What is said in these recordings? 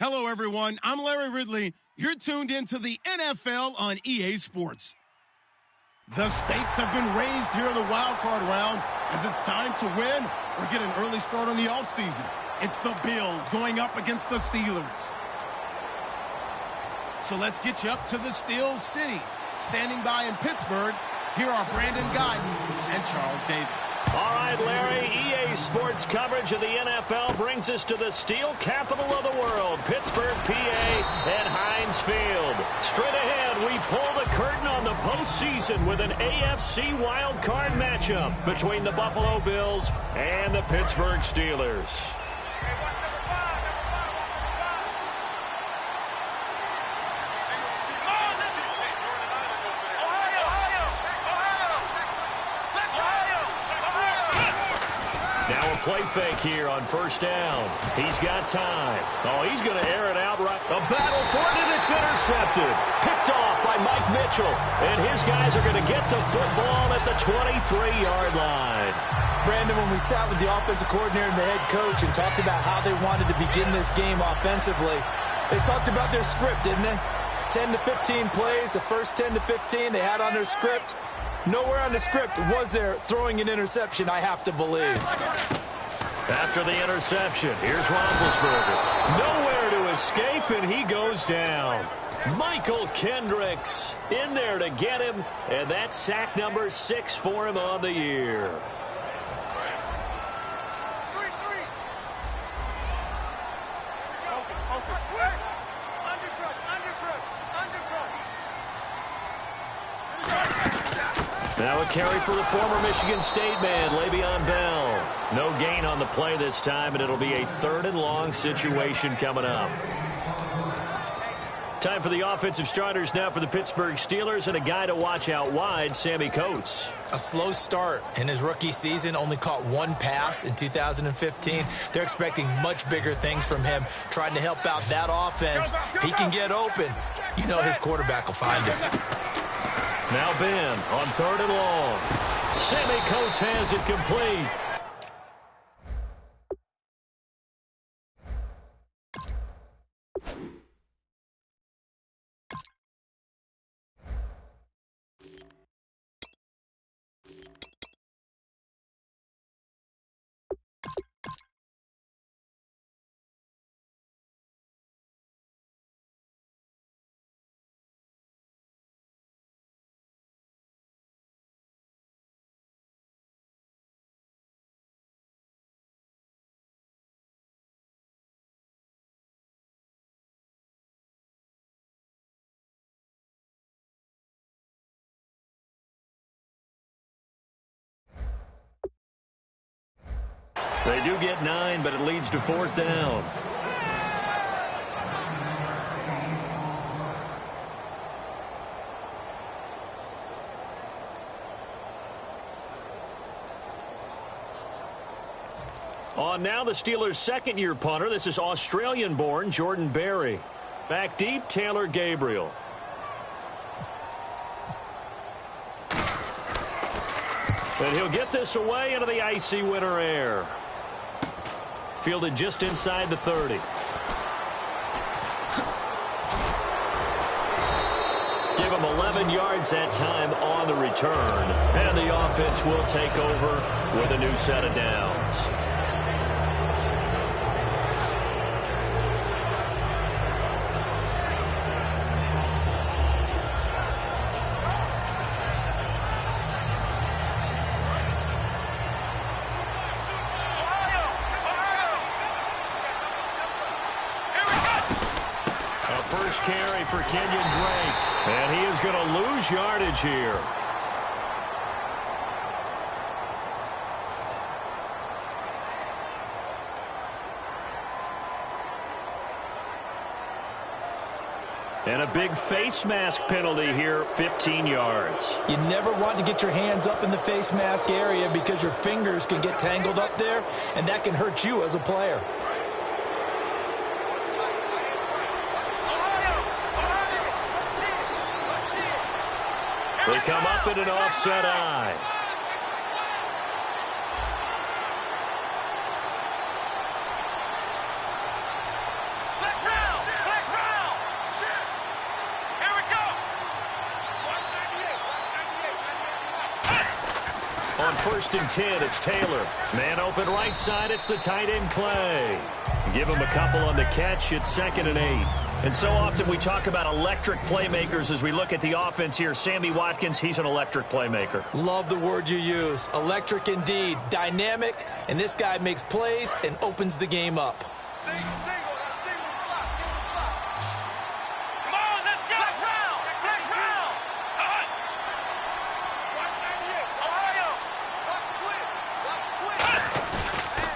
Hello, everyone. I'm Larry Ridley. You're tuned into the NFL on EA Sports. The stakes have been raised here in the wild card round as it's time to win or get an early start on the offseason. It's the Bills going up against the Steelers. So let's get you up to the Steel City. Standing by in Pittsburgh, here are Brandon Guyton and Charles Davis. All right, Larry, EA Sports coverage of the NFL brings us to the steel capital of the world, Pittsburgh, PA, at Heinz Field. Straight ahead, we pull the curtain on the postseason with an AFC wildcard matchup between the Buffalo Bills and the Pittsburgh Steelers. Play fake here on first down. He's got time. Oh, he's going to air it out right. A battle for it, and it's intercepted. Picked off by Mike Mitchell. And his guys are going to get the football at the 23-yard line. Brandon, when we sat with the offensive coordinator and the head coach and talked about how they wanted to begin this game offensively, they talked about their script, didn't they? 10 to 15 plays, the first 10 to 15 they had on their script. Nowhere on the script was there throwing an interception, I have to believe. After the interception, here's Roethlisberger. Nowhere to escape, and he goes down. Michael Kendricks in there to get him, and that's sack number 6 for him on the year. Now a carry for the former Michigan State man, Le'Veon Bell. No gain on the play this time, and it'll be a 3rd and long situation coming up. Time for the offensive starters now for the Pittsburgh Steelers, and a guy to watch out wide, Sammy Coates. A slow start in his rookie season, only caught 1 pass in 2015. They're expecting much bigger things from him, trying to help out that offense. If he can get open, you know his quarterback will find him. Now Ben on 3rd and long. Sammy Coates has it complete. They do get 9, but it leads to 4th down. On now, the Steelers' second-year punter. This is Australian-born Jordan Berry. Back deep, Taylor Gabriel. And he'll get this away into the icy winter air. Fielded just inside the 30. Give him 11 yards that time on the return. And the offense will take over with a new set of downs. Carry for Kenyon Drake, and he is going to lose yardage here. And a big face mask penalty here, 15 yards. You never want to get your hands up in the face mask area because your fingers can get tangled up there, and that can hurt you as a player. They come up in an offset eye. On 1st and 10, it's Taylor. Man open right side, it's the tight end Clay. Give him a couple on the catch, it's 2nd and 8. And so often we talk about electric playmakers as we look at the offense here. Sammy Watkins, he's an electric playmaker. Love the word you used. Electric indeed. Dynamic, and this guy makes plays and opens the game up.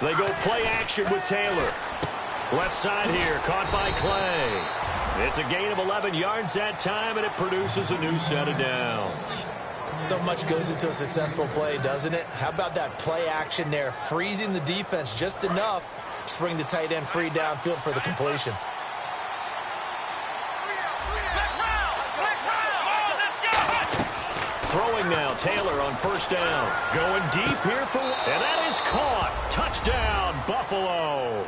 They go play action with Taylor. Left side here, caught by Clay. It's a gain of 11 yards that time, and it produces a new set of downs. So much goes into a successful play, doesn't it? How about that play action there, freezing the defense just enough to bring the tight end free downfield for the completion. Throwing now, Taylor on 1st down. Going deep here for, and that is caught. Touchdown, Buffalo.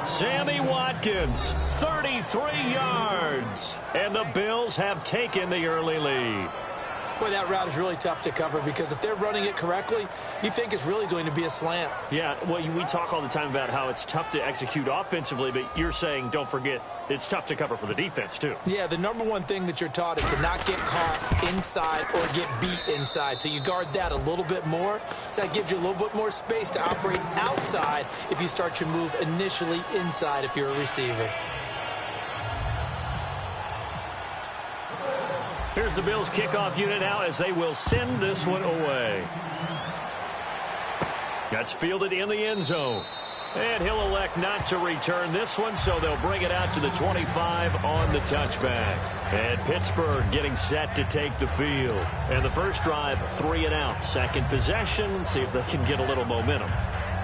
Sammy Watkins, 33 yards. And the Bills have taken the early lead. Boy, that route is really tough to cover because if they're running it correctly, you think it's really going to be a slant. Yeah, well, we talk all the time about how it's tough to execute offensively, but you're saying, don't forget, it's tough to cover for the defense, too. Yeah, the number one thing that you're taught is to not get caught inside or get beat inside. So you guard that a little bit more. So that gives you a little bit more space to operate outside if you start your move initially inside if you're a receiver. Here's the Bills kickoff unit now as they will send this one away. That's fielded in the end zone. And he'll elect not to return this one, so they'll bring it out to the 25 on the touchback. And Pittsburgh getting set to take the field. And the first drive, 3 and out. Second possession, see if they can get a little momentum.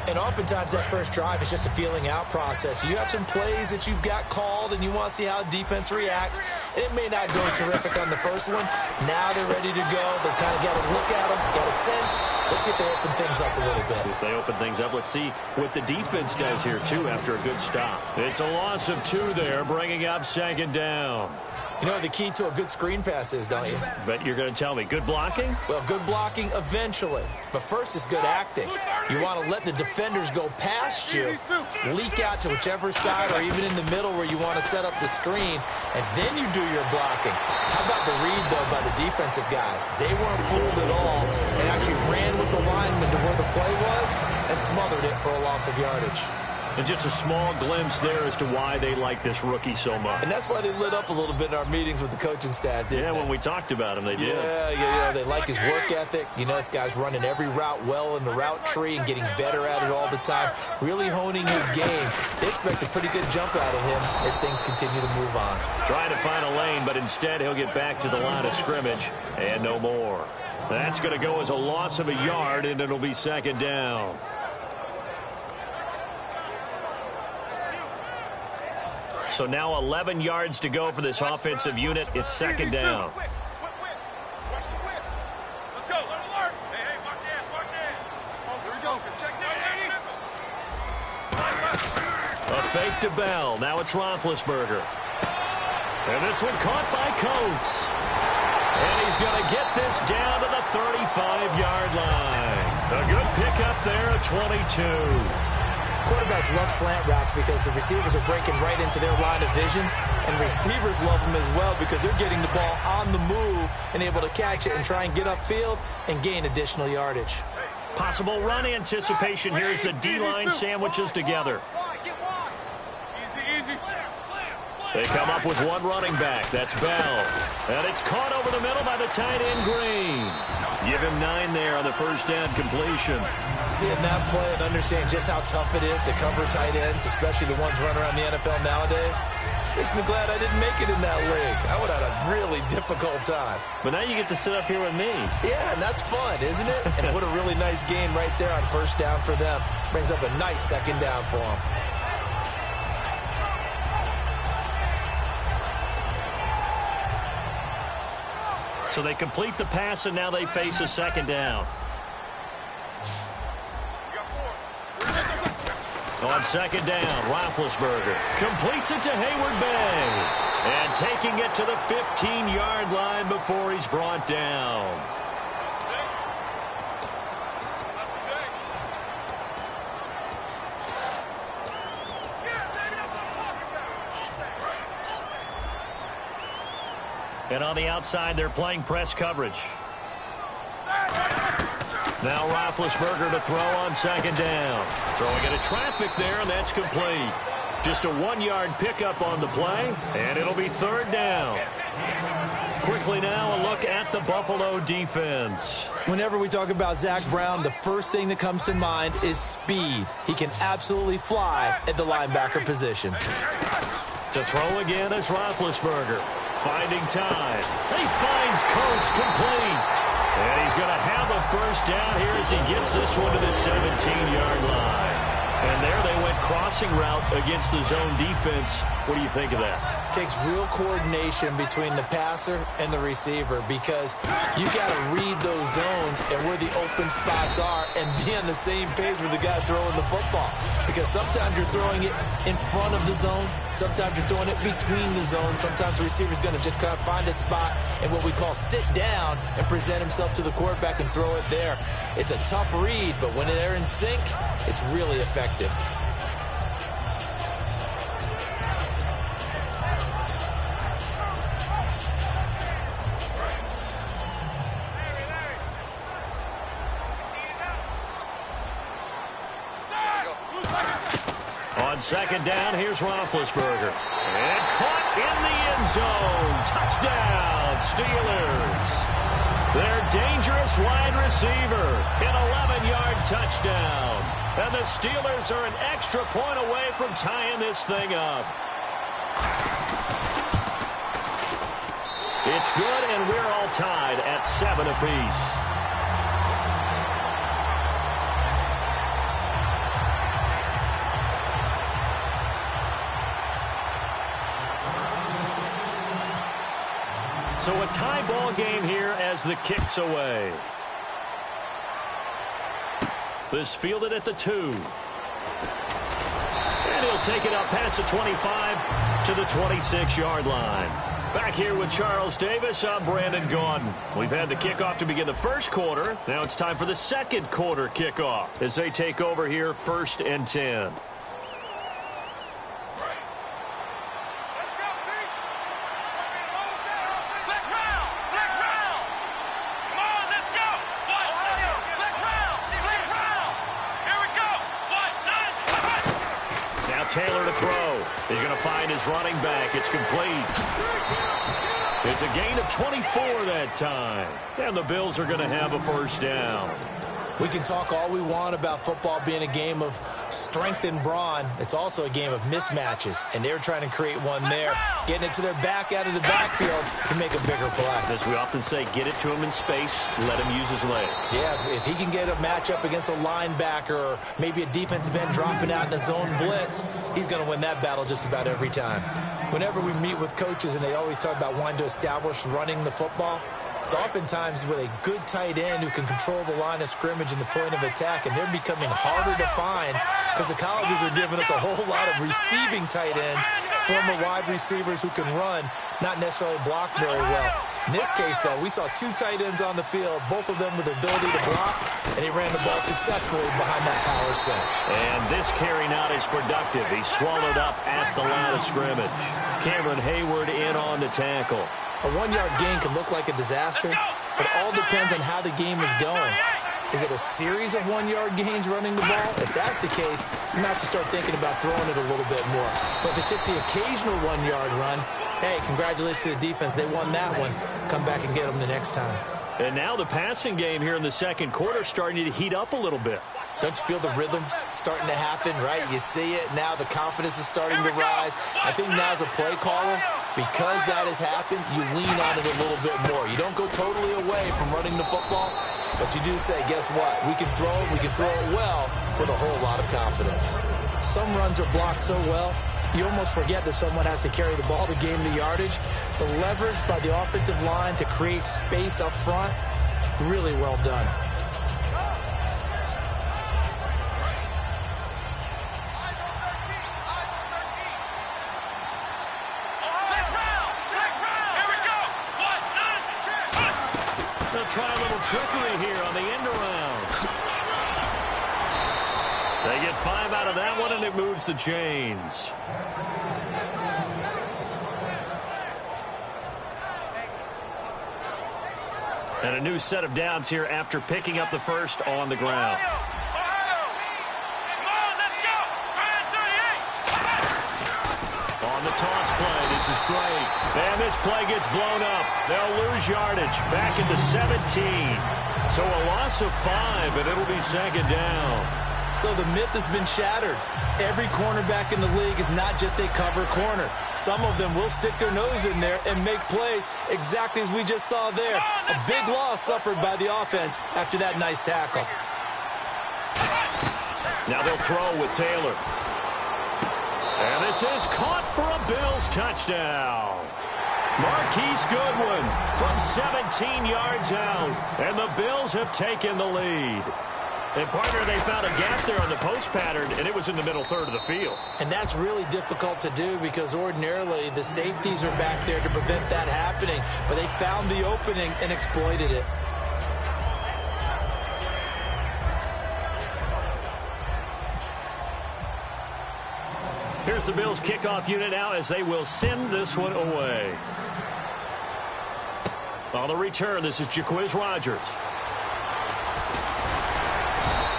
And oftentimes that first drive is just a feeling out process. You have some plays that you've got called and you want to see how the defense reacts. It may not go terrific on the first one. Now they're ready to go. They've kind of got a look at them, got a sense. Let's see if they open things up a little bit. See if they open things up. Let's see what the defense does here, too, after a good stop. It's a loss of 2 there, bringing up 2nd down. You know what the key to a good screen pass is, don't you? But you're going to tell me, good blocking? Well, good blocking eventually. But first is good acting. You want to let the defenders go past you, leak out to whichever side or even in the middle where you want to set up the screen, and then you do your blocking. How about the read, though, by the defensive guys? They weren't fooled at all and actually ran with the lineman to where the play was and smothered it for a loss of yardage. And just a small glimpse there as to why they like this rookie so much. And that's why they lit up a little bit in our meetings with the coaching staff, didn't they? When we talked about him, they did. Yeah, they like his work ethic. You know, this guy's running every route well in the route tree and getting better at it all the time, really honing his game. They expect a pretty good jump out of him as things continue to move on. Trying to find a lane, but instead he'll get back to the line of scrimmage and no more. That's going to go as a loss of a yard, and it'll be 2nd down. So now 11 yards to go for this offensive unit. It's 2nd down. A fake to Bell. Now it's Roethlisberger. And this one caught by Coates. And he's going to get this down to the 35-yard line. A good pickup there at 22. Quarterbacks love slant routes because the receivers are breaking right into their line of vision, and receivers love them as well because they're getting the ball on the move and able to catch it and try and get upfield and gain additional yardage. Possible run anticipation here as the D-line sandwiches together. They come up with one running back. That's Bell. And it's caught over the middle by the tight end Green. Give him 9 there on the first down completion. Seeing that play and understanding just how tough it is to cover tight ends, especially the ones running around the NFL nowadays, makes me glad I didn't make it in that league. I would have had a really difficult time. But now you get to sit up here with me. Yeah, and that's fun, isn't it? And what a really nice game right there on first down for them. Brings up a nice 2nd down for them. So they complete the pass, and now they face a 2nd down. On 2nd down, Roethlisberger completes it to Hayward Bay. And taking it to the 15-yard line before he's brought down. And on the outside, they're playing press coverage. Now Roethlisberger to throw on second down. Throwing into traffic there, and that's complete. Just a 1-yard pickup on the play, and it'll be third down. Quickly now, a look at the Buffalo defense. Whenever we talk about Zach Brown, the first thing that comes to mind is speed. He can absolutely fly at the linebacker position. To throw again is Roethlisberger. Finding time. He finds Coates complete. And he's going to have a first down here as he gets this one to the 17-yard line. And there they went crossing route against the zone defense. What do you think of that? Takes real coordination between the passer and the receiver because you got to read those zones and where the open spots are and be on the same page with the guy throwing the football. Because sometimes you're throwing it in front of the zone. Sometimes you're throwing it between the zones. Sometimes the receiver's going to just kind of find a spot and what we call sit down and present himself to the quarterback and throw it there. It's a tough read, but when they're in sync, it's really effective. On second down, here's Roethlisberger. And caught in the end zone. Touchdown, Steelers. Their dangerous wide receiver. An 11-yard touchdown. And the Steelers are an extra point away from tying this thing up. It's good, and we're all tied at 7 apiece. So a tie ball game here as the kick's away. This fielded at the 2. And he'll take it up past the 25 to the 26-yard line. Back here with Charles Davis, I'm Brandon Gaudin. We've had the kickoff to begin the first quarter. Now it's time for the second quarter kickoff as they take over here 1st and 10. Taylor to throw. He's going to find his running back. It's complete. It's a gain of 24 that time. And the Bills are going to have a first down. We can talk all we want about football being a game of strength and brawn. It's also a game of mismatches, and they're trying to create one there, getting it to their back out of the backfield to make a bigger play. As we often say, get it to him in space, let him use his leg. Yeah, if he can get a matchup against a linebacker or maybe a defensive end dropping out in a zone blitz, he's going to win that battle just about every time. Whenever we meet with coaches and they always talk about wanting to establish running the football, it's oftentimes with a good tight end who can control the line of scrimmage and the point of attack, and they're becoming harder to find because the colleges are giving us a whole lot of receiving tight ends, former wide receivers who can run, not necessarily block very well. In this case, though, we saw 2 tight ends on the field, both of them with the ability to block, and he ran the ball successfully behind that power set. And this carry not is productive. He's swallowed up at the line of scrimmage. Cameron Hayward in on the tackle. A 1-yard gain can look like a disaster, but it all depends on how the game is going. Is it a series of 1-yard gains running the ball? If that's the case, you might have to start thinking about throwing it a little bit more. But if it's just the occasional 1-yard run, hey, congratulations to the defense. They won that one. Come back and get them the next time. And now the passing game here in the second quarter starting to heat up a little bit. Don't you feel the rhythm starting to happen, right? You see it. Now the confidence is starting to rise. I think now as a play caller, because that has happened, you lean on it a little bit more. You don't go totally away from running the football, but you do say, guess what? We can throw it. We can throw it well with a whole lot of confidence. Some runs are blocked so well, you almost forget that someone has to carry the ball to gain the yardage. The leverage by the offensive line to create space up front, really well done. Try a little trickery here on the end around. They get 5 out of that one, and it moves the chains. And a new set of downs here after picking up the first on the ground. On the toss play, this is Drake. And this play gets blown up. They'll lose yardage back into 17. So a loss of 5, and it'll be second down. So the myth has been shattered. Every cornerback in the league is not just a cover corner. Some of them will stick their nose in there and make plays exactly as we just saw there. A big loss suffered by the offense after that nice tackle. Now they'll throw with Taylor. And this is caught for a Bills touchdown. Marquise Goodwin from 17 yards out. And the Bills have taken the lead. And, partner, they found a gap there on the post pattern, and it was in the middle third of the field. And that's really difficult to do because ordinarily the safeties are back there to prevent that happening. But they found the opening and exploited it. Here's the Bills kickoff unit now as they will send this one away. On the return, this is Jaquiz Rogers.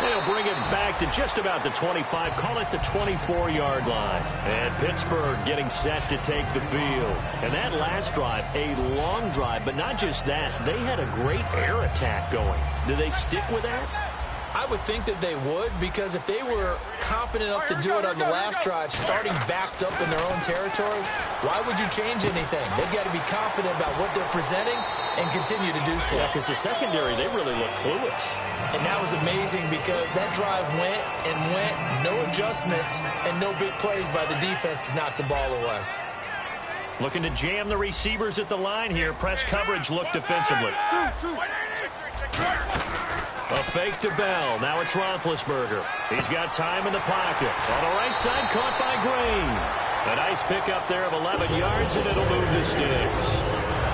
They'll bring it back to just about the 25, call it the 24-yard line. And Pittsburgh getting set to take the field. And that last drive, a long drive, but not just that. They had a great air attack going. Do they stick with that? I would think that they would, because if they were competent enough to do it on the last drive, starting backed up in their own territory, why would you change anything? They've got to be confident about what they're presenting and continue to do so. Yeah, because the secondary, they really look clueless. And that was amazing because that drive went and went, no adjustments, and no big plays by the defense to knock the ball away. Looking to jam the receivers at the line here. Press coverage look defensively. A fake to Bell. Now it's Roethlisberger. He's got time in the pocket. On the right side, caught by Green. A nice pickup there of 11 yards, and it'll move the sticks.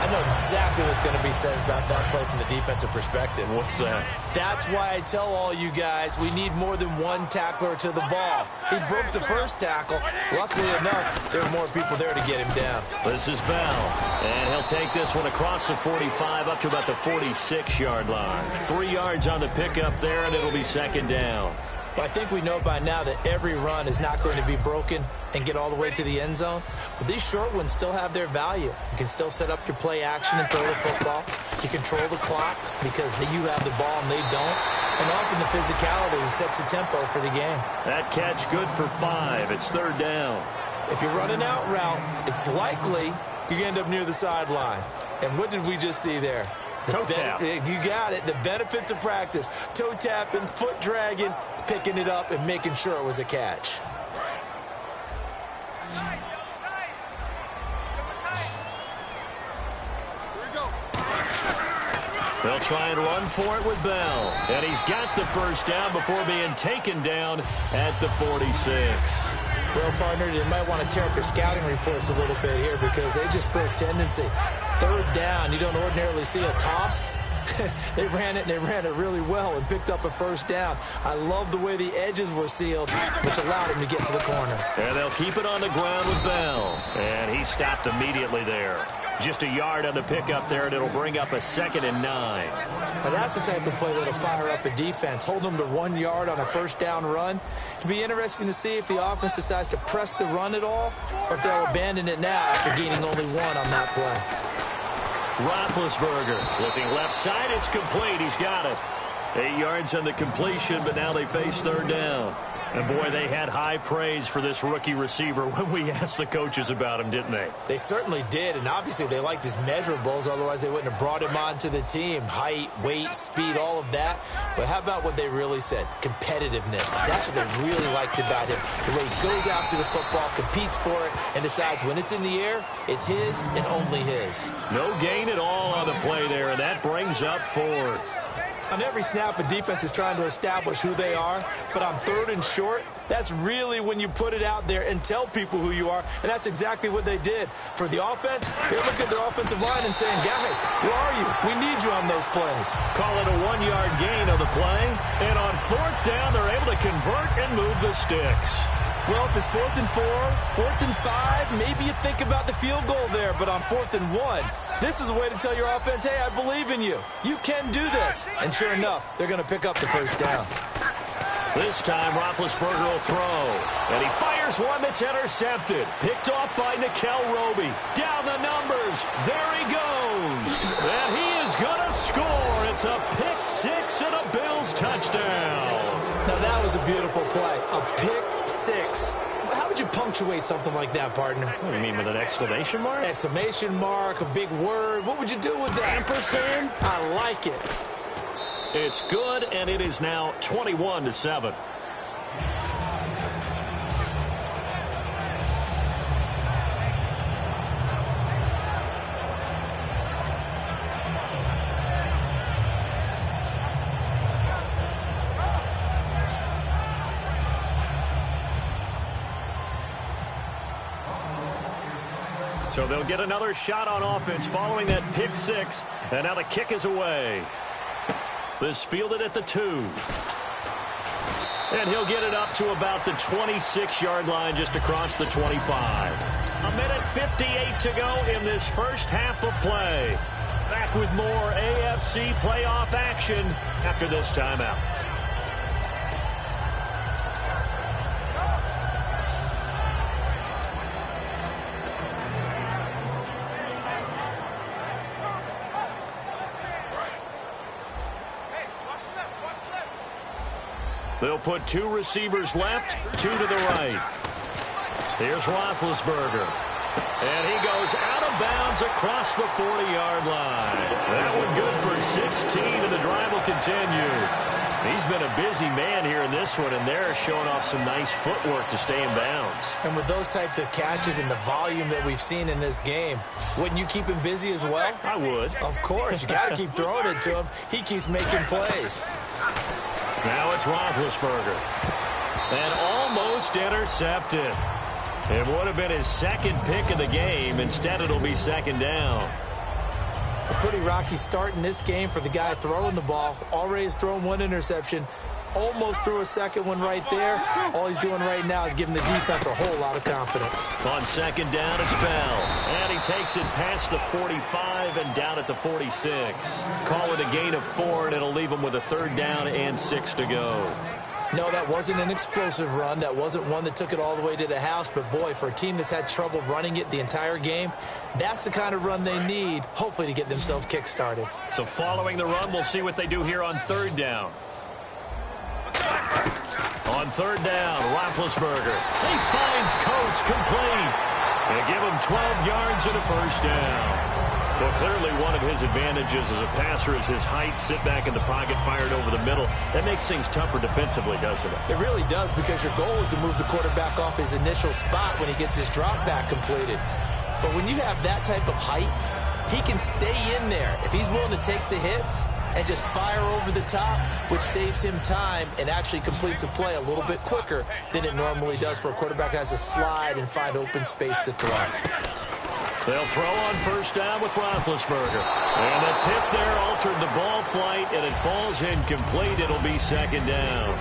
I know exactly what's going to be said about that play from the defensive perspective. What's that? That's why I tell all you guys we need more than one tackler to the ball. He broke the first tackle. Luckily enough, there were more people there to get him down. This is Bell. And he'll take this one across the 45 up to about the 46-yard line. 3 yards on the pickup there, and it'll be second down. Well, I think we know by now that every run is not going to be broken and get all the way to the end zone. But these short ones still have their value. You can still set up your play action and throw the football. You control the clock because you have the ball and they don't. And often the physicality sets the tempo for the game. That catch good for 5. It's third down. If you're running out route, it's likely you're going to end up near the sideline. And what did we just see there? Toe tap. You got it. The benefits of practice. Toe tapping, foot dragging, picking it up, and making sure it was a catch. They'll try and run for it with Bell. And he's got the first down before being taken down at the 46. Well, partner, you might want to tear up your scouting reports a little bit here because they just broke tendency. Third down, you don't ordinarily see a toss. They ran it, and they ran it really well and picked up a first down. I love the way the edges were sealed, which allowed him to get to the corner. And they'll keep it on the ground with Bell. And he stopped immediately there. Just a yard on the pickup there, and it'll bring up a 2nd and 9. Now that's the type of play that'll fire up a defense. Hold them to 1 yard on a first down run. It'll be interesting to see if the offense decides to press the run at all or if they'll abandon it now after gaining only 1 on that play. Roethlisberger looking left side. It's complete. He's got it. 8 yards on the completion, but now they face third down. And, boy, they had high praise for this rookie receiver when we asked the coaches about him, didn't they? They certainly did, and obviously they liked his measurables. Otherwise, they wouldn't have brought him onto the team. Height, weight, speed, all of that. But how about what they really said? Competitiveness. That's what they really liked about him. The way he goes after the football, competes for it, and decides when it's in the air, it's his and only his. No gain at all on the play there, and that brings up 4th. On every snap, a defense is trying to establish who they are, but on 3rd and short, that's really when you put it out there and tell people who you are, and that's exactly what they did. For the offense, they're looking at their offensive line and saying, guys, where are you? We need you on those plays. Call it a 1-yard gain on the play, and on 4th down, they're able to convert and move the sticks. Well, if it's 4th and 4, 4th and 5, maybe you think about the field goal there. But on 4th and 1, this is a way to tell your offense, hey, I believe in you. You can do this. And sure enough, they're going to pick up the first down. This time, Roethlisberger will throw. And he fires one that's intercepted. Picked off by Nickel Roby. Down the numbers. There he goes. And he is going to score. It's a pick six and a Bills touchdown. Now, that was a beautiful play. A pick six. How would you punctuate something like that, partner? What do you mean, with an exclamation mark? Exclamation mark, a big word. What would you do with that? Ampersand? I like it. It's good, and it is now 21-7. So they'll get another shot on offense following that pick six, and now the kick is away. This fielded at the 2. And he'll get it up to about the 26-yard line, just across the 25. A minute 58 to go in this first half of play. Back with more AFC playoff action after this timeout. They'll put 2 receivers left, 2 to the right. Here's Roethlisberger. And he goes out of bounds across the 40-yard line. That one good for 16, and the drive will continue. He's been a busy man here in this one, and they're showing off some nice footwork to stay in bounds. And with those types of catches and the volume that we've seen in this game, wouldn't you keep him busy as well? I would. Of course. You got to keep throwing it to him. He keeps making plays. Now it's Roethlisberger. And almost intercepted. It would have been his second pick of the game. Instead, it'll be second down. A pretty rocky start in this game for the guy throwing the ball. Already has thrown 1 interception. Almost threw a second one right there. All he's doing right now is giving the defense a whole lot of confidence. On second down, it's Bell. And he takes it past the 45 and down at the 46. Call it a gain of 4, and it'll leave him with a 3rd down and 6 to go. No, that wasn't an explosive run. That wasn't one that took it all the way to the house. But, boy, for a team that's had trouble running it the entire game, that's the kind of run they need, hopefully, to get themselves kick-started. So following the run, we'll see what they do here on 3rd down. On 3rd down, Roethlisberger. He finds Coates complete. They give him 12 yards and a first down. Well, clearly one of his advantages as a passer is his height. Sit back in the pocket, fired over the middle. That makes things tougher defensively, doesn't it? It really does, because your goal is to move the quarterback off his initial spot when he gets his drop back completed. But when you have that type of height, he can stay in there. If he's willing to take the hits and just fire over the top, which saves him time and actually completes a play a little bit quicker than it normally does for a quarterback who has to slide and find open space to throw. They'll throw on 1st down with Roethlisberger. And the tip there altered the ball flight, and it falls incomplete. It'll be 2nd down.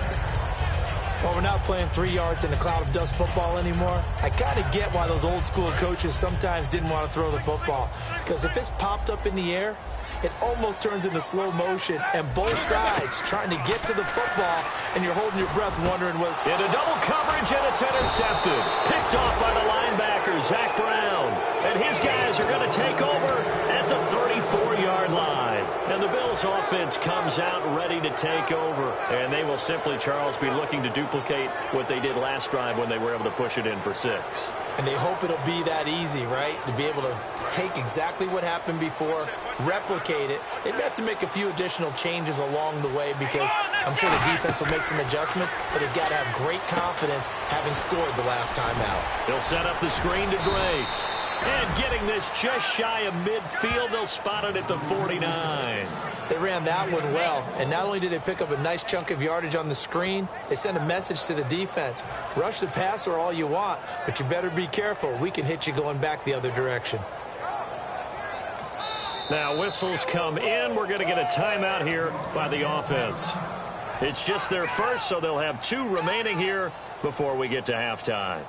Well, we're not playing 3 yards in a cloud of dust football anymore. I kind of get why those old school coaches sometimes didn't want to throw the football. Because if it's popped up in the air, it almost turns into slow motion, and both sides trying to get to the football, and you're holding your breath wondering was... Into double coverage, and it's intercepted. Picked off by the linebacker, Zach Brown. And his guys are going to take over at the 34-yard line. And the Bills offense comes out ready to take over. And they will simply, Charles, be looking to duplicate what they did last drive when they were able to push it in for 6. And they hope it'll be that easy, right? To be able to take exactly what happened before, replicate it. They may have to make a few additional changes along the way, because I'm sure the defense will make some adjustments, but they've got to have great confidence having scored the last time out. They'll set up the screen to Drake. And getting this just shy of midfield, they'll spot it at the 49. They ran that one well, and not only did they pick up a nice chunk of yardage on the screen, they sent a message to the defense. Rush the passer all you want, but you better be careful. We can hit you going back the other direction. Now whistles come in. We're going to get a timeout here by the offense. It's just their first, so they'll have 2 remaining here before we get to halftime.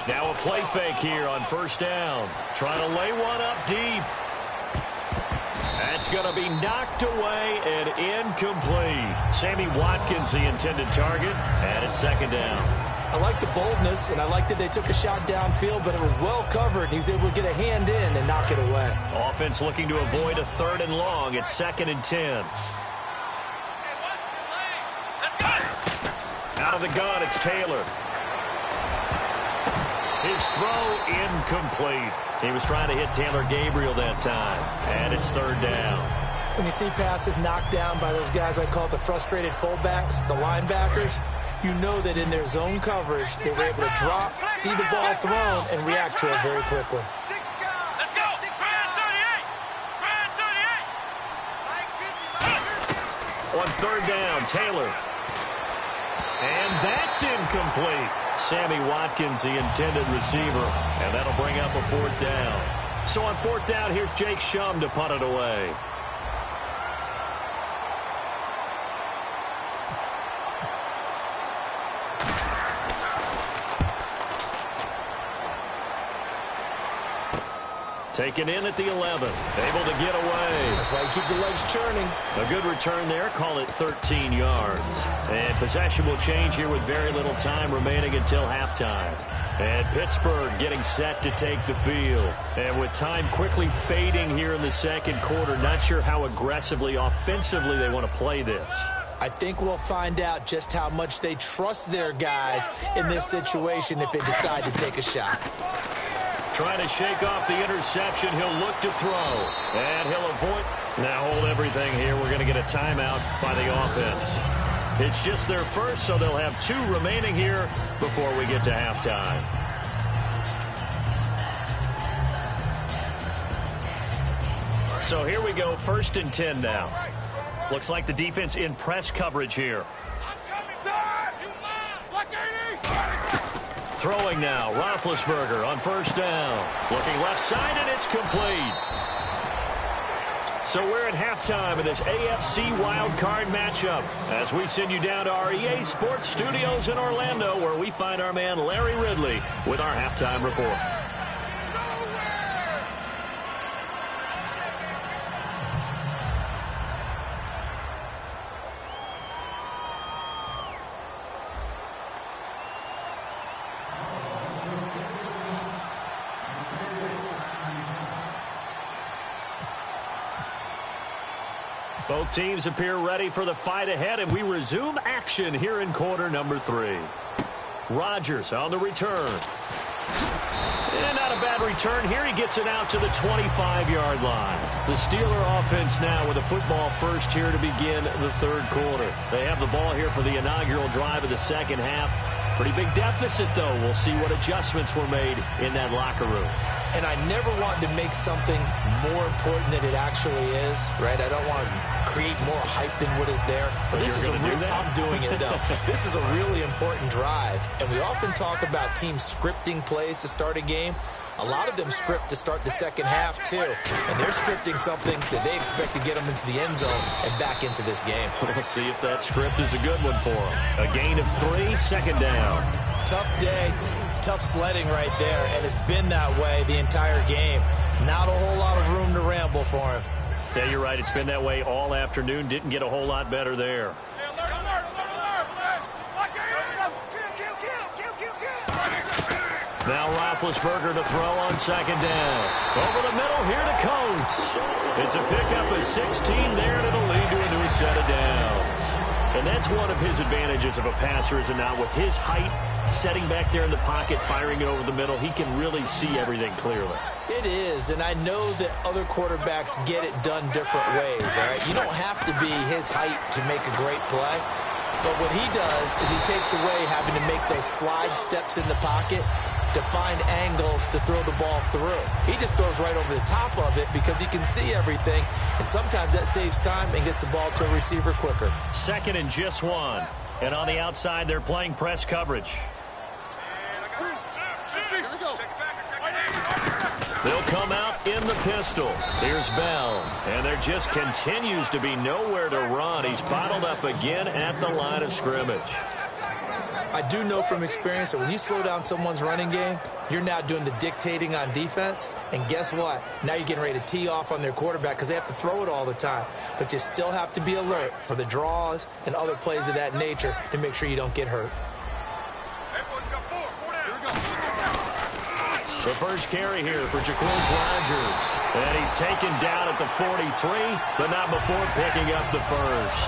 Now a play fake here on first down. Trying to lay one up deep. That's going to be knocked away and incomplete. Sammy Watkins, the intended target, and it's second down. I like the boldness, and I like that they took a shot downfield, but it was well covered. He was able to get a hand in and knock it away. Offense looking to avoid a 3rd and long. It's 2nd and 10. Out of the gun, it's Taylor. His throw incomplete. He was trying to hit Taylor Gabriel that time, and it's 3rd down. When you see passes knocked down by those guys I call the frustrated fullbacks, the linebackers, you know that in their zone coverage, they were able to drop, see the ball thrown, and react to it very quickly. Let's go! Brand 38! Brand 38! On 3rd down, Taylor. And that's incomplete. Sammy Watkins, the intended receiver, and that'll bring up a 4th down. So on 4th down, here's Jake Shum to punt it away. Taken in at the 11. Able to get away. That's why you keep the legs churning. A good return there. Call it 13 yards. And possession will change here with very little time remaining until halftime. And Pittsburgh getting set to take the field. And with time quickly fading here in the second quarter, not sure how aggressively, offensively they want to play this. I think we'll find out just how much they trust their guys in this situation if they decide to take a shot. Trying to shake off the interception. He'll look to throw. And he'll avoid. Now hold everything here. We're going to get a timeout by the offense. It's just their first, so they'll have 2 remaining here before we get to halftime. So here we go, 1st and 10 now. Looks like the defense in press coverage here. Throwing now, Roethlisberger on 1st down. Looking left side, and it's complete. So we're at halftime of this AFC wildcard matchup as we send you down to our EA Sports Studios in Orlando, where we find our man Larry Ridley with our halftime report. Both teams appear ready for the fight ahead, and we resume action here in quarter number 3. Rodgers on the return. And not a bad return here. He gets it out to the 25-yard line. The Steeler offense now with a football first here to begin the 3rd quarter. They have the ball here for the inaugural drive of the second half. Pretty big deficit, though. We'll see what adjustments were made in that locker room. And I never want to make something more important than it actually is, right? I don't want to create more hype than what is there. But this is I'm doing it, though. This is a really important drive. And we often talk about teams scripting plays to start a game. A lot of them script to start the second half, too. And they're scripting something that they expect to get them into the end zone and back into this game. We'll see if that script is a good one for them. A gain of 3, second down. Tough day. Tough sledding right there, and it's been that way the entire game. Not a whole lot of room to ramble for him. Yeah, you're right. It's been that way all afternoon. Didn't get a whole lot better there. Now Roethlisberger to throw on second down. Over the middle here to Coates. It's a pickup of 16 there, and it'll lead to a new set of downs. And that's one of his advantages of a passer, is it not? With his height, setting back there in the pocket, firing it over the middle, he can really see everything clearly. It is, and I know that other quarterbacks get it done different ways, all right? You don't have to be his height to make a great play. But what he does is he takes away having to make those slide steps in the pocket to find angles to throw the ball through. He just throws right over the top of it because he can see everything, and sometimes that saves time and gets the ball to a receiver quicker. 2nd and just 1. And on the outside, they're playing press coverage. They'll come out in the pistol. Here's Bell. And there just continues to be nowhere to run. He's bottled up again at the line of scrimmage. I do know from experience that when you slow down someone's running game, you're now doing the dictating on defense. And guess what? Now you're getting ready to tee off on their quarterback because they have to throw it all the time. But you still have to be alert for the draws and other plays of that nature to make sure you don't get hurt. The first carry here for Jacquizz Rodgers. And he's taken down at the 43, but not before picking up the first.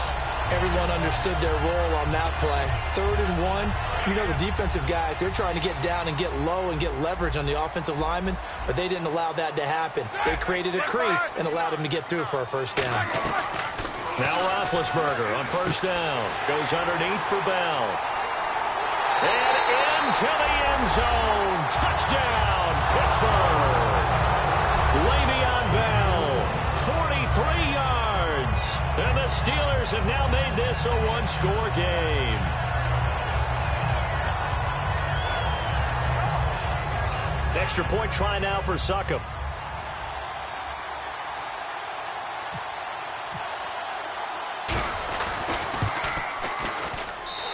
Everyone understood their role on that play. 3rd and 1, you know the defensive guys, they're trying to get down and get low and get leverage on the offensive lineman, but they didn't allow that to happen. They created a crease and allowed him to get through for a first down. Now Roethlisberger on first down. Goes underneath for Bell. And into the end zone. Touchdown, Pittsburgh. Le'Veon Bell, 43 yards. And the Steelers have now made this a one-score game. Extra point try now for Succop.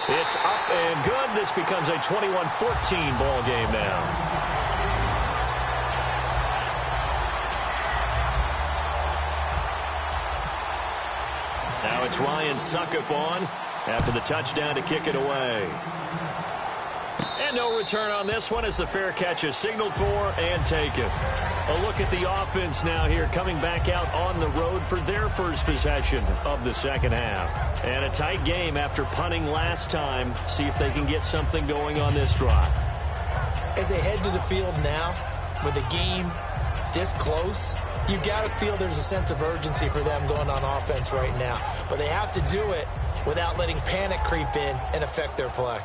It's up and good. This becomes a 21-14 ball game now. Now it's Ryan Succop on after the touchdown to kick it away. And no return on this one as the fair catch is signaled for and taken. A look at the offense now here coming back out on the road for their first possession of the second half. And a tight game after punting last time. See if they can get something going on this drive. As they head to the field now, with the game this close, you've got to feel there's a sense of urgency for them going on offense right now. But they have to do it without letting panic creep in and affect their play.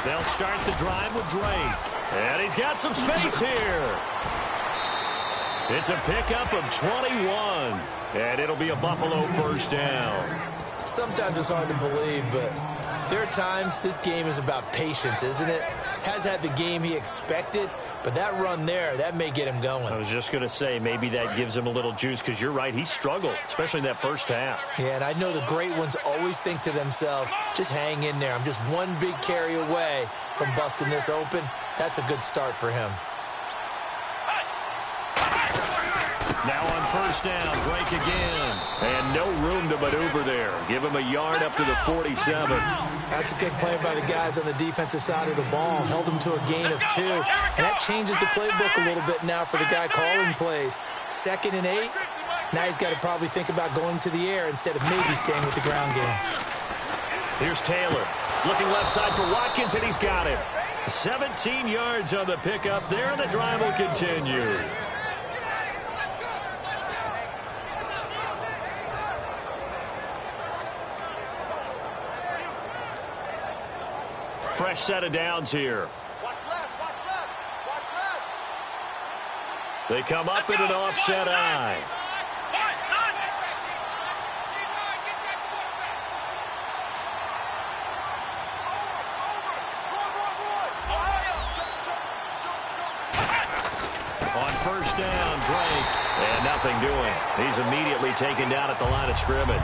They'll start the drive with Drake. And he's got some space here. It's a pickup of 21. And it'll be a Buffalo first down. Sometimes it's hard to believe, but there are times this game is about patience, isn't it? Has had the game he expected, but that run there, that may get him going. I was just going to say, maybe that gives him a little juice, because you're right, he struggled, especially in that first half. Yeah, and I know the great ones always think to themselves, just hang in there. I'm just one big carry away from busting this open. That's a good start for him. Now on first down, Drake again. And no room to maneuver there. Give him a yard up to the 47. That's a good play by the guys on the defensive side of the ball. Held him to a gain of 2. And that changes the playbook a little bit now for the guy calling plays. 2nd and 8. Now he's got to probably think about going to the air instead of maybe staying with the ground game. Here's Taylor. Looking left side for Watkins, and he's got it. 17 yards on the pickup there, and the drive will continue. Fresh set of downs here. They come up in an offset eye. On first down, Drake. And nothing doing. He's immediately taken down at the line of scrimmage.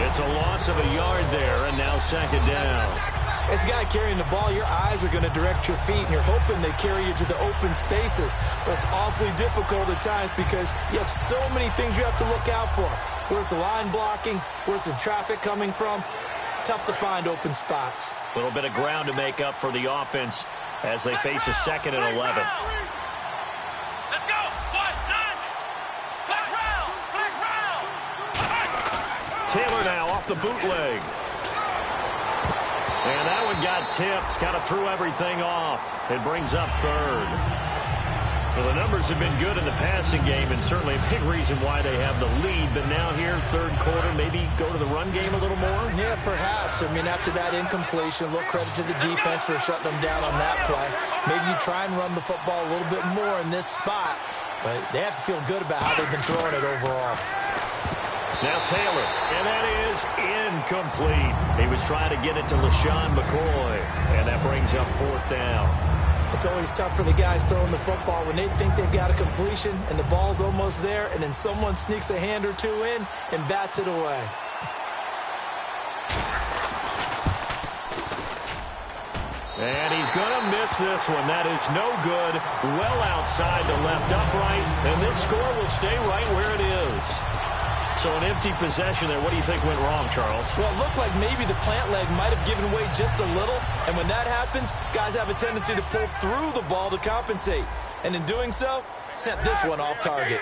It's a loss of a yard there, and now 2nd down. As a guy carrying the ball, your eyes are going to direct your feet, and you're hoping they carry you to the open spaces. But it's awfully difficult at times because you have so many things you have to look out for. Where's the line blocking? Where's the traffic coming from? Tough to find open spots. A little bit of ground to make up for the offense as they face a 2nd and 11. Let's go. 1-9. Flag round. Taylor now off the bootleg. And that one got tipped. Kind of threw everything off. It brings up 3rd. Well, the numbers have been good in the passing game, and certainly a big reason why they have the lead. But now here, third quarter, maybe go to the run game a little more? Yeah, perhaps. I mean, after that incompletion, a little credit to the defense for shutting them down on that play. Maybe you try and run the football a little bit more in this spot, but they have to feel good about how they've been throwing it overall. Now Taylor, and that is incomplete. He was trying to get it to LaShawn McCoy, and that brings up fourth down. It's always tough for the guys throwing the football when they think they've got a completion and the ball's almost there, and then someone sneaks a hand or two in and bats it away. And he's going to miss this one. That is no good. Well outside the left upright, and this score will stay right where it is. So an empty possession there. What do you think went wrong, Charles? Well, it looked like maybe the plant leg might have given way just a little. And when that happens, guys have a tendency to pull through the ball to compensate. And in doing so, sent this one off target.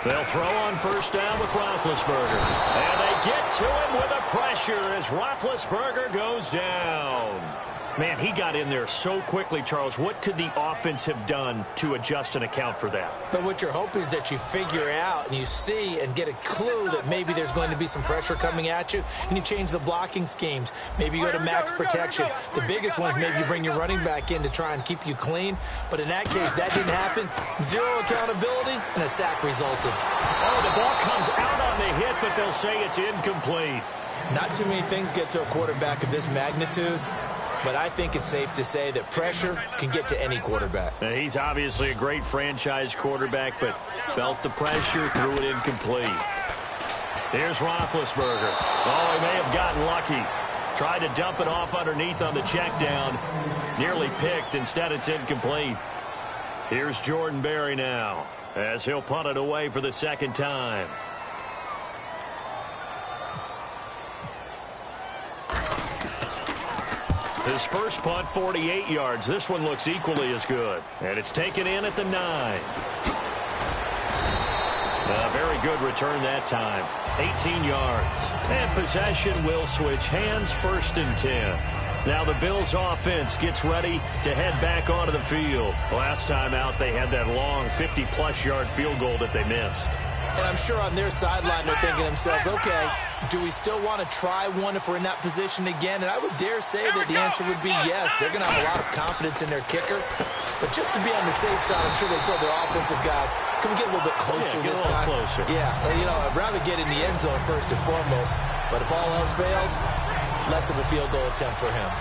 They'll throw on first down with Roethlisberger. And they get to him with a pressure as Roethlisberger goes down. Man, he got in there so quickly, Charles. What could the offense have done to adjust and account for that? But what you're hoping is that you figure out and you see and get a clue that maybe there's going to be some pressure coming at you, and you change the blocking schemes. Maybe you go to max protection. The biggest one is maybe you bring your running back in to try and keep you clean. But in that case, that didn't happen. Zero accountability, and a sack resulted. Oh, the ball comes out on the hit, but they'll say it's incomplete. Not too many things get to a quarterback of this magnitude. But I think it's safe to say that pressure can get to any quarterback. He's obviously a great franchise quarterback, but felt the pressure, threw it incomplete. Here's Roethlisberger. Oh, he may have gotten lucky. Tried to dump it off underneath on the check down. Nearly picked. Instead, it's incomplete. Here's Jordan Berry now as he'll punt it away for the second time. His first punt, 48 yards. This one looks equally as good. And it's taken in at the 9. A very good return that time. 18 yards. And possession will switch hands, 1st and 10. Now the Bills offense gets ready to head back onto the field. Last time out, they had that long 50-plus yard field goal that they missed. And I'm sure on their sideline they're thinking to themselves, okay, do we still want to try one if we're in that position again? And I would dare say that the answer would be yes. They're going to have a lot of confidence in their kicker. But just to be on the safe side, I'm sure they told their offensive guys, can we get a little bit closer this time? Closer. Yeah, well, you know, I'd rather get in the end zone first and foremost. But if all else fails, less of a field goal attempt for him.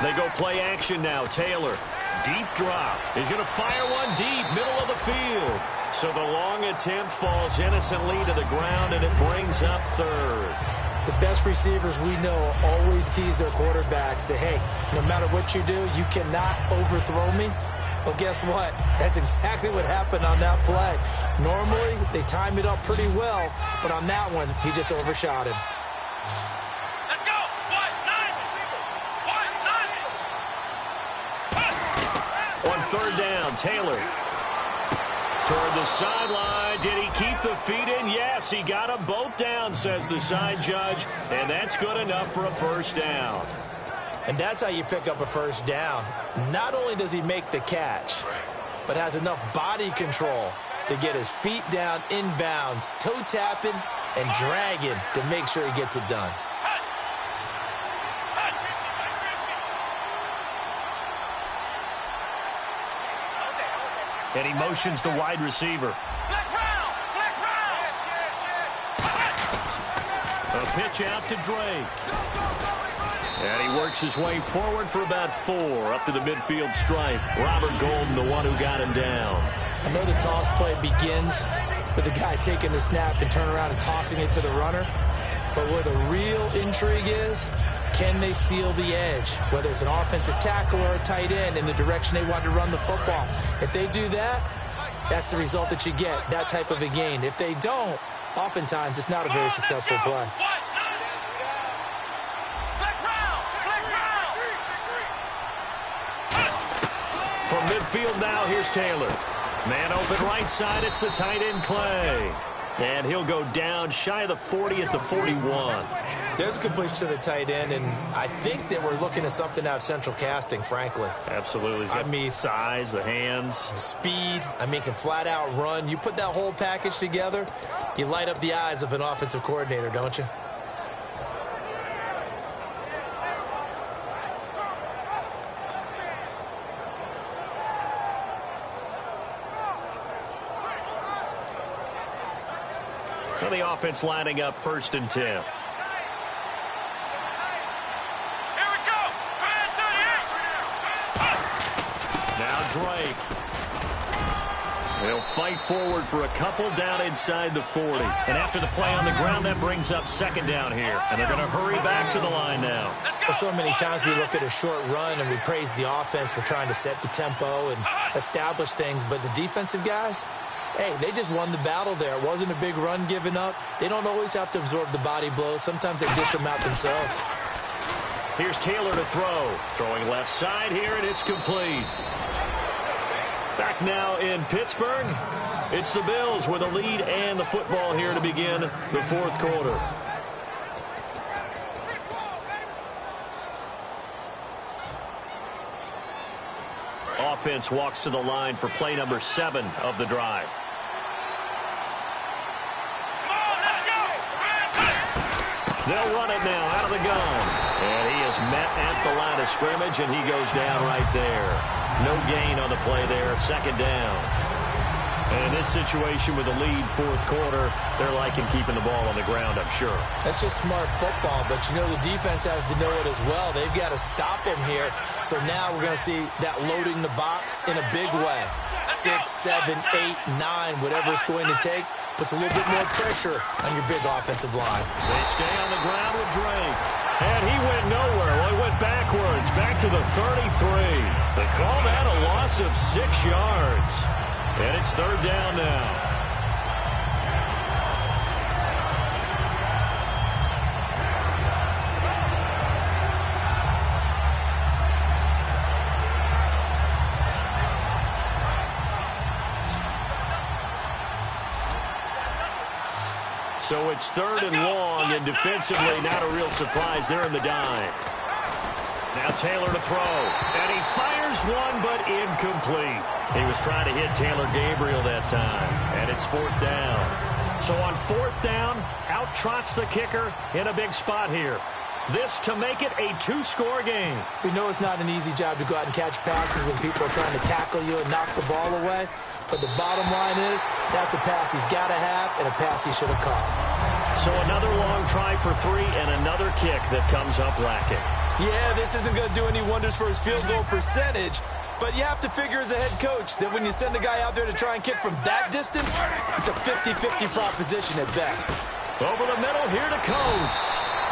They go play action now. Taylor, deep drop. He's going to fire one deep, middle of the field. So the long attempt falls innocently to the ground, and it brings up third. The best receivers we know always tease their quarterbacks that, hey, no matter what you do, you cannot overthrow me. Well, guess what? That's exactly what happened on that play. Normally, they time it up pretty well, but on that one, he just overshot him. On third down, Taylor toward the sideline. Did he keep the feet in? Yes, he got them both down, says the side judge, and that's good enough for a first down. And that's how you pick up a first down. Not only does he make the catch, but has enough body control to get his feet down inbounds, toe tapping and dragging to make sure he gets it done. And he motions the wide receiver. A pitch out to Drake. And he works his way forward for about 4 up to the midfield stripe. Robert Golden, the one who got him down. I know the toss play begins with the guy taking the snap and turn around and tossing it to the runner. But where the real intrigue is, can they seal the edge? Whether it's an offensive tackle or a tight end in the direction they want to run the football. If they do that, that's the result that you get, that type of a gain. If they don't, oftentimes it's not a very successful play. From midfield now, here's Taylor. Man open right side, it's the tight end Clay. And he'll go down shy of the 40 at the 41. There's a completion to the tight end, and I think that we're looking at something out of central casting, frankly. Absolutely. I mean, size, the hands. Speed. I mean, can flat out run. You put that whole package together, you light up the eyes of an offensive coordinator, don't you? So the offense lining up 1st and 10. Here we go. Now Drake. They'll fight forward for a couple down inside the 40. And after the play on the ground, that brings up 2nd down here. And they're going to hurry back to the line now. Well, so many times we look at a short run and we praise the offense for trying to set the tempo and establish things. But the defensive guys, hey, they just won the battle there. It wasn't a big run given up. They don't always have to absorb the body blows. Sometimes they dish them out themselves. Here's Taylor to throw. Throwing left side here, and it's complete. Back now in Pittsburgh. It's the Bills with a lead and the football here to begin the 4th quarter. Offense walks to the line for play number 7 of the drive. They'll run it now out of the gun. And he is met at the line of scrimmage, and he goes down right there. No gain on the play there, 2nd down. And in this situation with the lead 4th quarter, they're liking keeping the ball on the ground, I'm sure. That's just smart football, but you know the defense has to know it as well. They've got to stop him here. So now we're going to see that loading the box in a big way. 6, 7, 8, 9, whatever it's going to take, puts a little bit more pressure on your big offensive line. They stay on the ground with Drake. And he went nowhere. Well, he went backwards, back to the 33. They call that a loss of 6 yards. And it's 3rd down now. So it's 3rd and long, and defensively not a real surprise. They're in the dime. Now Taylor to throw, and he fires one, but incomplete. He was trying to hit Taylor Gabriel that time, and it's 4th down. So on 4th down, out trots the kicker in a big spot here. This to make it a 2-score game. We know it's not an easy job to go out and catch passes when people are trying to tackle you and knock the ball away. But the bottom line is, that's a pass he's got to have and a pass he should have caught. So another long try for 3 and another kick that comes up lacking. Yeah, this isn't going to do any wonders for his field goal percentage, but you have to figure as a head coach that when you send a guy out there to try and kick from that distance, it's a 50-50 proposition at best. Over the middle, here to Coates.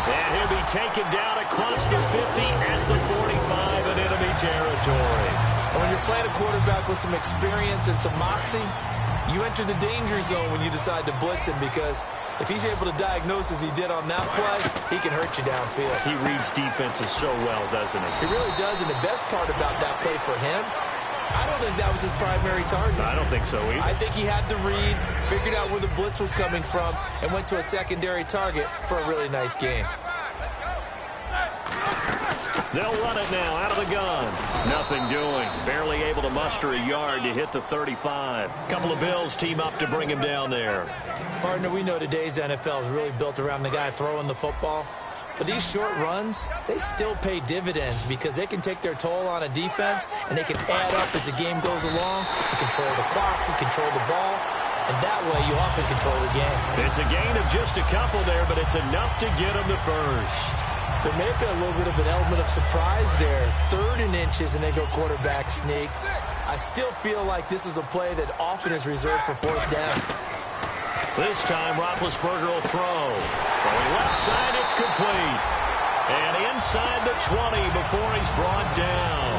And he'll be taken down across the 50 at the 45 in enemy territory. And when you're playing a quarterback with some experience and some moxie, you enter the danger zone when you decide to blitz him, because if he's able to diagnose as he did on that play, he can hurt you downfield. He reads defenses so well, doesn't he? He really does, and the best part about that play for him, I don't think that was his primary target. I don't think so either. I think he had the read, figured out where the blitz was coming from, and went to a secondary target for a really nice game. They'll run it now out of the gun. Nothing doing. Barely able to muster a yard to hit the 35. Couple of Bills team up to bring him down there. Partner, we know today's NFL is really built around the guy throwing the football. But these short runs, they still pay dividends because they can take their toll on a defense, and they can add up as the game goes along. You control the clock, you control the ball, and that way you often control the game. It's a gain of just a couple there, but it's enough to get them to first. There may have been a little bit of an element of surprise there. 3rd and inches, and they go quarterback sneak. I still feel like this is a play that often is reserved for 4th down. This time, Roethlisberger will throw. Throwing left side, it's complete. And inside the 20 before he's brought down.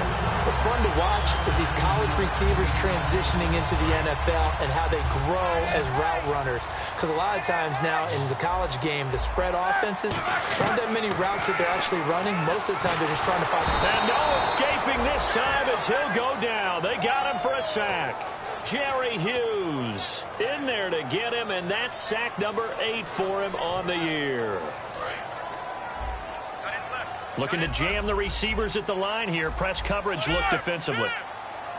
What's fun to watch is these college receivers transitioning into the NFL and how they grow as route runners. Because a lot of times now in the college game, the spread offenses, there aren't that many routes that they're actually running. Most of the time, they're just trying to find. And no escaping this time as he'll go down. They got him for a sack. Jerry Hughes in there to get him, and that's sack number 8 for him on the year. Looking to jam the receivers at the line here. Press coverage look defensively.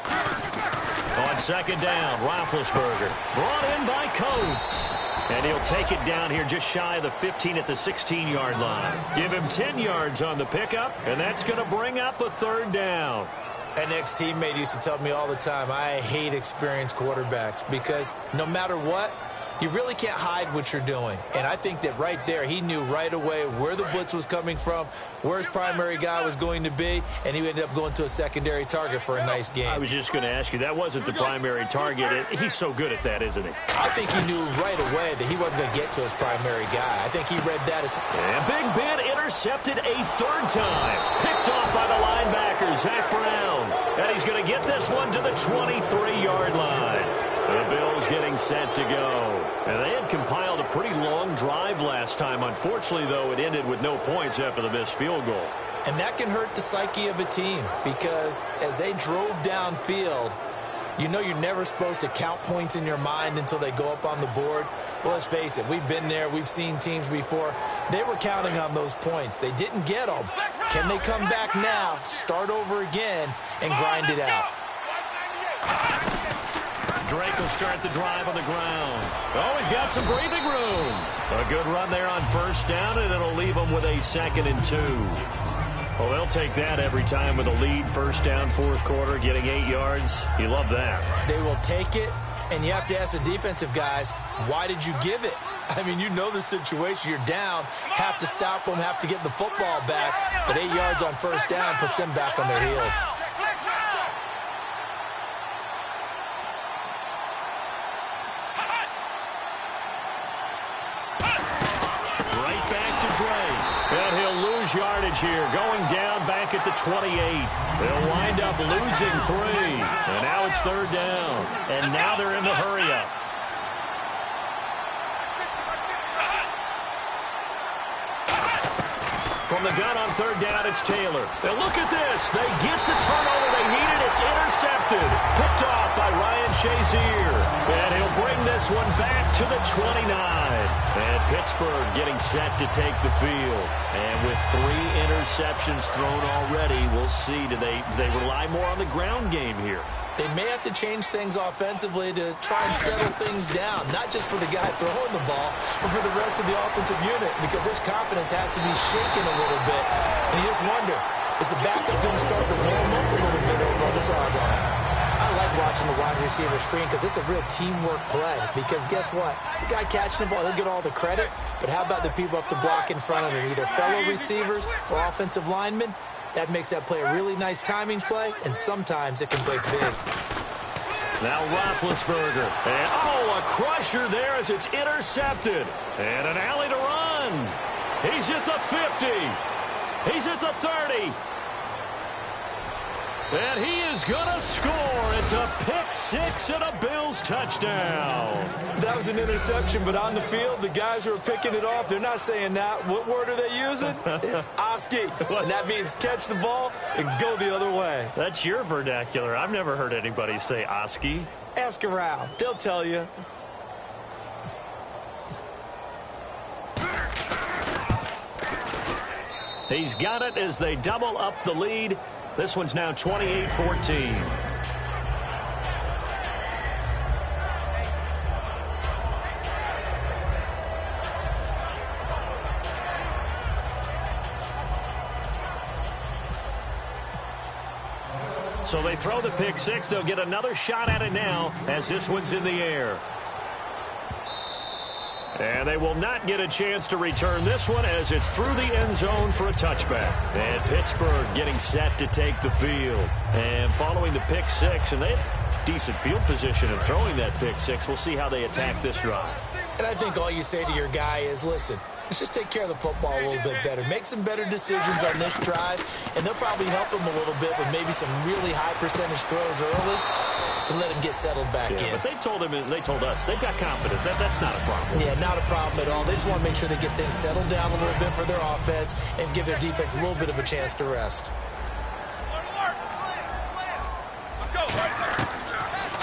On second down, Roethlisberger brought in by Coates. And he'll take it down here just shy of the 15 at the 16-yard line. Give him 10 yards on the pickup, and that's going to bring up a third down. An ex-teammate used to tell me all the time, I hate experienced quarterbacks because no matter what, you really can't hide what you're doing. And I think that right there, he knew right away where the blitz was coming from, where his primary guy was going to be, and he ended up going to a secondary target for a nice game. I was just going to ask you, that wasn't the primary target. He's so good at that, isn't he? I think he knew right away that he wasn't going to get to his primary guy. I think he read that as... And Big Ben intercepted a third time. Picked off by the linebacker, Zach Brown. And he's going to get this one to the 23-yard line. The Bills getting set to go. And they had compiled a pretty long drive last time. Unfortunately, though, it ended with no points after the missed field goal. And that can hurt the psyche of a team because as they drove downfield, you know you're never supposed to count points in your mind until they go up on the board. But let's face it, we've been there. We've seen teams before. They were counting on those points. They didn't get them. Can they come back now, start over again, and grind it out? Drake will start the drive on the ground. Oh, he's got some breathing room. A good run there on first down, and it'll leave him with a 2nd and 2. Well, they'll take that every time with a lead. First down, fourth quarter, getting 8 yards. You love that. They will take it, and you have to ask the defensive guys, why did you give it? I mean, you know the situation. You're down, have to stop them, have to get the football back. But 8 yards on first down puts them back on their heels. And he'll lose yardage here, going down back at the 28. They'll wind up losing 3. And now it's third down. And now they're in the hurry-up. From the gun on third down, it's Taylor. And look at this. They get the turnover they needed. It's intercepted. Picked off by Ryan Shazier. And he'll bring this one back to the 29. And Pittsburgh getting set to take the field. And with 3 interceptions thrown already, we'll see. Do they rely more on the ground game here? They may have to change things offensively to try and settle things down, not just for the guy throwing the ball, but for the rest of the offensive unit, because his confidence has to be shaken a little bit. And you just wonder, is the backup going to start to warm up a little bit over on the sideline? I like watching the wide receiver screen because it's a real teamwork play. Because guess what? The guy catching the ball, he'll get all the credit, but how about the people up to block in front of him, either fellow receivers or offensive linemen? That makes that play a really nice timing play, and sometimes it can break big. Now Roethlisberger. And, oh, a crusher there as it's intercepted. And an alley to run. He's at the 50. He's at the 30. And he is going to score. It's a pick 6 and a Bills touchdown. That was an interception, but on the field, the guys who are picking it off, they're not saying that. What word are they using? It's Oski. And that means catch the ball and go the other way. That's your vernacular. I've never heard anybody say Oski. Ask around. They'll tell you. He's got it as they double up the lead. This one's now 28-14. So they throw the pick 6. They'll get another shot at it now as this one's in the air. And they will not get a chance to return this one as it's through the end zone for a touchback. And Pittsburgh getting set to take the field. And following the pick 6, and they have decent field position in throwing that pick 6. We'll see how they attack this drive. And I think all you say to your guy is, listen, let's just take care of the football a little bit better. Make some better decisions on this drive, and they'll probably help him a little bit with maybe some really high percentage throws early to let him get settled back in. But they told us, they've got confidence. That's not a problem. Yeah, not a problem at all. They just want to make sure they get things settled down a little bit for their offense and give their defense a little bit of a chance to rest.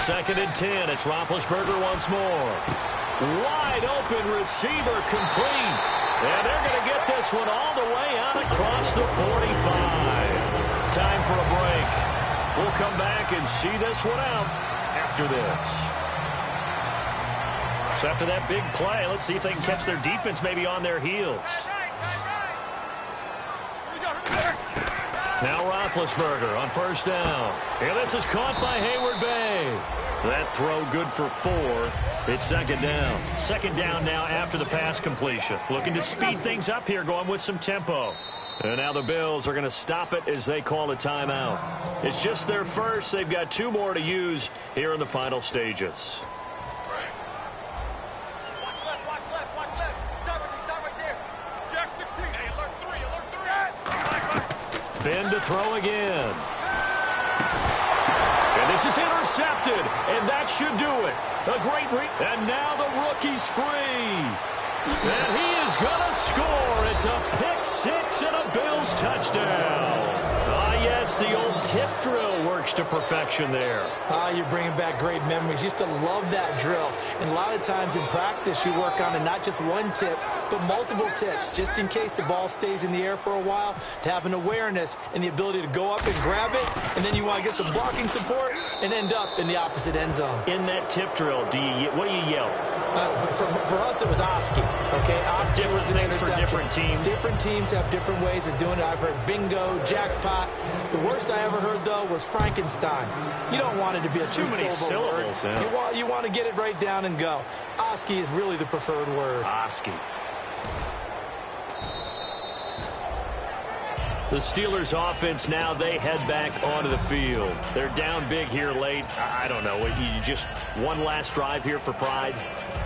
2nd and 10. It's Roethlisberger once more. Wide open receiver complete. And they're going to get this one all the way out across the 45. Time for a break. We'll come back and see this one out after this. So after that big play, let's see if they can catch their defense maybe on their heels. Now Roethlisberger on 1st down. And this is caught by Hayward-Bay. That throw good for 4. It's 2nd down. 2nd down now after the pass completion. Looking to speed things up here, going with some tempo. And now the Bills are going to stop it as they call a timeout. It's just their first. They've got 2 more to use here in the final stages. Ben to throw again. And this is intercepted, and that should do it. A great and now the rookie's free. And he is going to score. It's a pick-6 and a Bills touchdown. Yes, the old tip drill works to perfection there. You're bringing back great memories. Used to love that drill. And a lot of times in practice, you work on it, not just one tip, but multiple tips, just in case the ball stays in the air for a while, to have an awareness and the ability to go up and grab it, and then you want to get some blocking support and end up in the opposite end zone. In that tip drill, what do you yell? For us, it was Oski. Okay, Oski was an interception. For different teams. Different teams have different ways of doing it. I've heard bingo, jackpot. The worst I ever heard, though, was Frankenstein. You don't want it to be a too many syllables. Yeah. You want to get it right down and go. Oski is really the preferred word. Oski. The Steelers offense now, they head back onto the field. They're down big here late. I don't know. You just one last drive here for pride?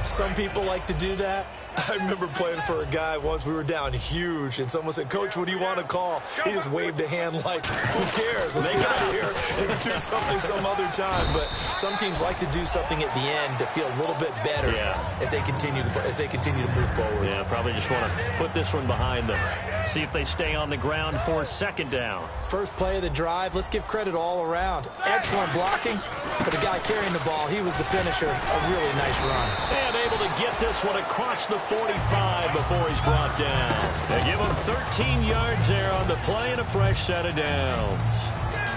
Some people like to do that. I remember playing for a guy once. We were down huge, and someone said, "Coach, what do you want to call?" He just waved a hand like, "Who cares? Let's get out of here and do something some other time." But some teams like to do something at the end to feel a little bit better as they continue to move forward. Yeah, probably just want to put this one behind them. See if they stay on the ground for 2nd down. First play of the drive. Let's give credit all around. Excellent blocking for the guy carrying the ball. He was the finisher. A really nice run. And able to get this one across the 45 before he's brought down. They give him 13 yards there on the play and a fresh set of downs.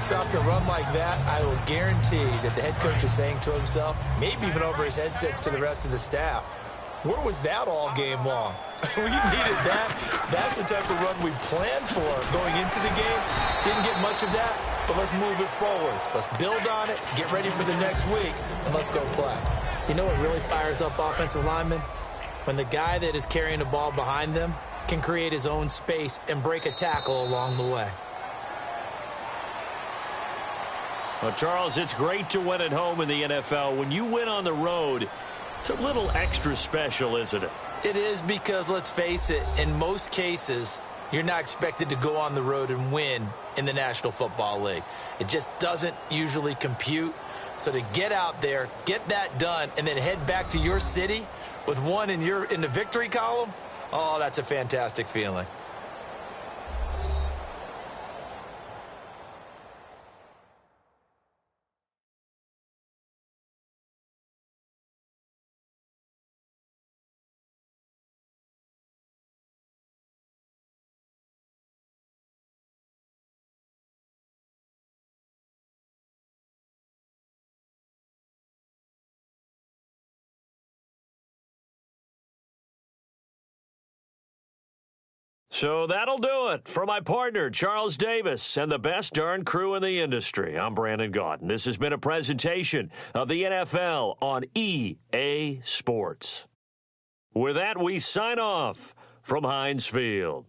So after a run like that, I will guarantee that the head coach is saying to himself, maybe even over his headsets to the rest of the staff, where was that all game long? We needed that. That's the type of run we planned for going into the game. Didn't get much of that, but let's move it forward. Let's build on it, get ready for the next week, and let's go play. You know what really fires up offensive linemen? When the guy that is carrying the ball behind them can create his own space and break a tackle along the way. Well, Charles, it's great to win at home in the NFL. When you win on the road, it's a little extra special, isn't it? It is, because, let's face it, in most cases, you're not expected to go on the road and win in the National Football League. It just doesn't usually compute. So to get out there, get that done, and then head back to your city with one in the victory column, oh, that's a fantastic feeling. So that'll do it for my partner, Charles Davis, and the best darn crew in the industry. I'm Brandon Gaudin. This has been a presentation of the NFL on EA Sports. With that, we sign off from Heinz Field.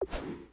you